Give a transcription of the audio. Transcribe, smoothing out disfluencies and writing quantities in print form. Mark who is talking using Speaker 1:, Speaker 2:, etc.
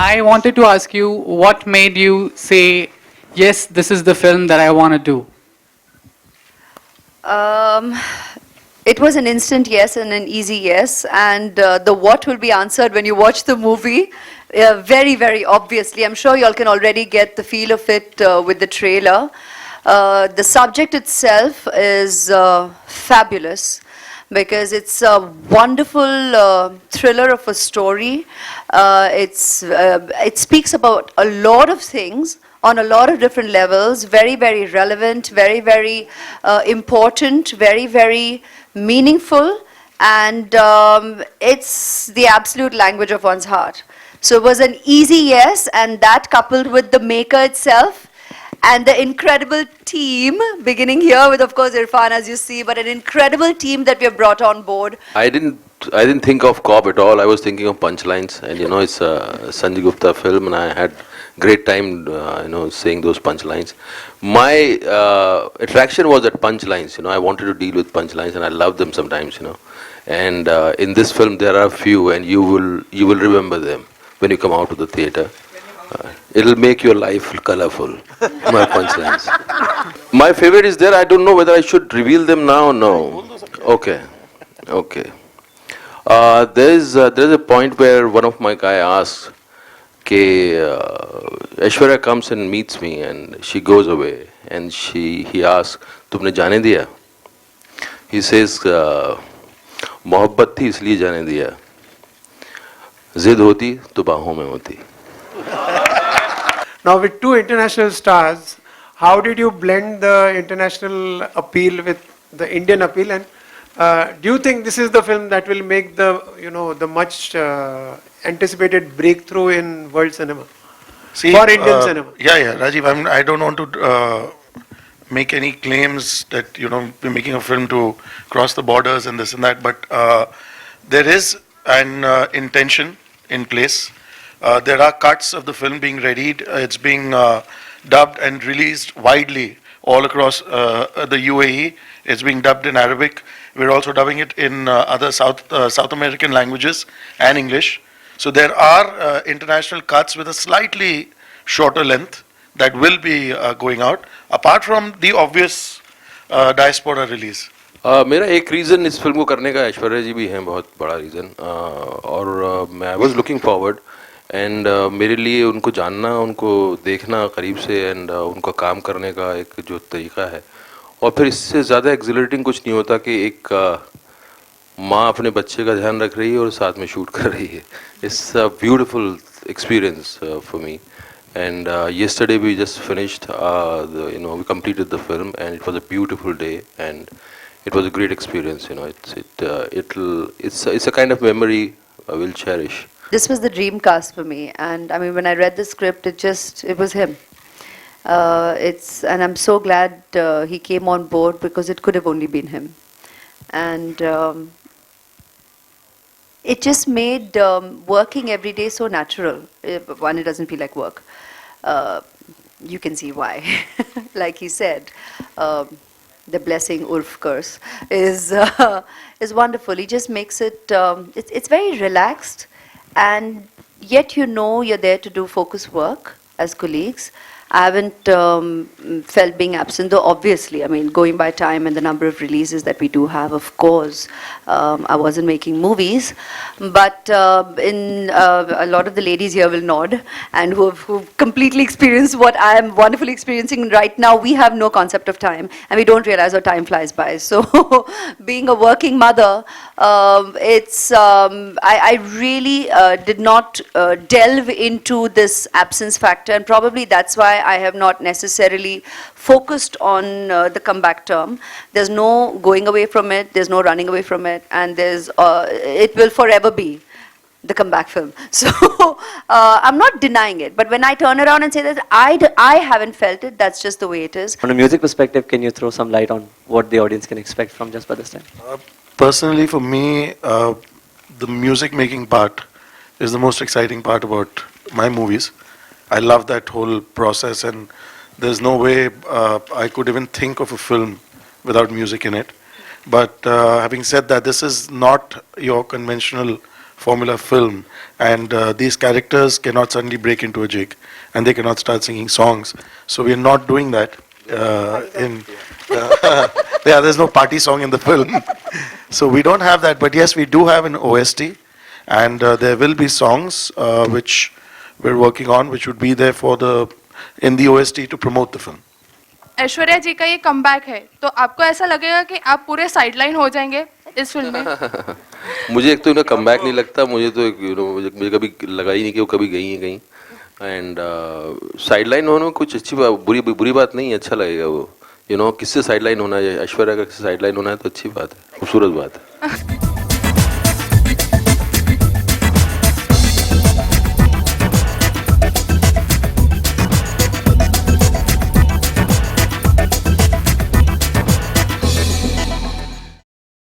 Speaker 1: I wanted to ask you what made you say, yes, this is the film that I want to do.
Speaker 2: Um, it was an instant yes and an easy yes, and the what will be answered when you watch the movie. Very, very obviously. I'm sure you all can already get the feel of it with the trailer. The subject itself is fabulous because it's a wonderful thriller of a story. It speaks about a lot of things on a lot of different levels, very, very relevant, very, very important, very, very meaningful, and it's the absolute language of one's heart. So it was an easy yes, and that coupled with the maker itself, and the incredible team, beginning here with, of course, Irfan, as you see, but an incredible team that we have brought on board.
Speaker 3: I didn't think of Cobb at all. I was thinking of punchlines, and it's a Sanjay Gupta film, and I had great time, saying those punchlines. My attraction was at punchlines. I wanted to deal with punchlines, and I love them sometimes. And in this film, there are a few, and you will remember them when you come out to the theater. It'll make your life colorful. My punchlines. My favorite is there. I don't know whether I should reveal them now or no. Okay. There's a point where one of my guy asks, Aishwarya comes and meets me and she goes away and he asks, तुमने जाने दिया? He says, मोहब्बत थी इसलिए जाने दिया. जिद होती तो बाहों में होती.
Speaker 4: Now with two international stars, how did you blend the international appeal with the Indian appeal, and do you think this is the film that will make the much anticipated breakthrough in world cinema?
Speaker 5: See,
Speaker 4: for Indian cinema?
Speaker 5: Yeah, Rajiv, I don't want to make any claims that, we're making a film to cross the borders and this and that, but there is an intention in place. There are cuts of the film being readied. It's being dubbed and released widely all across the UAE. It's being dubbed in Arabic. We're also dubbing it in other South American languages and English. So there are international cuts with a slightly shorter length that will be going out, apart from the obvious diaspora release.
Speaker 3: मेरा एक reason इस film को करने का ऐश्वर्या जी भी हैं, बहुत बड़ा रीज़न. और मैं I was looking forward and मेरे लिए उनको जानना, उनको देखना करीब से, एंड उनका काम करने का एक जो तरीका है, और फिर इससे ज़्यादा एक्सिलरेटिंग कुछ नहीं होता कि एक माँ अपने बच्चे का ध्यान रख रही है और साथ में शूट कर रही है. It's a beautiful experience for me. And yesterday we just finished, we completed the film, and it was a beautiful day, and it was a great experience. It's a kind of memory I will cherish.
Speaker 2: This was the dream cast for me, and I mean, when I read the script, it was him. And I'm so glad he came on board, because it could have only been him, and it just made working every day so natural. One, it doesn't feel like work. You can see why. Like he said, the blessing Urf curse is wonderful. He just makes it. It's very relaxed, and yet you're there to do focus work as colleagues. I haven't felt being absent, though obviously, I mean, going by time and the number of releases that we do have, of course, I wasn't making movies, but a lot of the ladies here will nod, and who've completely experienced what I am wonderfully experiencing right now. We have no concept of time, and we don't realize how time flies by. So being a working mother, I really did not delve into this absence factor, and probably that's why I have not necessarily focused on the comeback term. There's no going away from it, there's no running away from it, and it will forever be the comeback film. So I'm not denying it, but when I turn around and say that I haven't felt it, that's just the way it is.
Speaker 6: From a music perspective, can you throw some light on what the audience can expect from Jazbaa this time?
Speaker 5: Personally, for me, the music making part is the most exciting part about my movies. I love that whole process, and there's no way I could even think of a film without music in it. But having said that, this is not your conventional formula film, and these characters cannot suddenly break into a jig, and they cannot start singing songs. So we're not doing that. Yeah, there's no party song in the film. So we don't have that, but yes, we do have an OST, and there will be songs which we're working on, which would be there in the OST to promote the film.
Speaker 7: Aishwarya ji का ये comeback है, तो आपको ऐसा लगेगा कि आप पूरे साइडलाइन हो जाएंगे इस फिल्म में?
Speaker 3: मुझे एक तो इन्हें कमबैक नहीं लगता, मुझे तो मुझे कभी लगा ही नहीं कि वो कभी गई हैं कहीं, एंड साइडलाइन होने में कुछ अच्छी बात, बुरी बात नहीं है, अच्छा लगेगा वो, किससे साइडलाइन होना है, ऐश्वर्या का किससे साइडलाइन होना है तो अच्छी बात है, खूबसूरत बात है.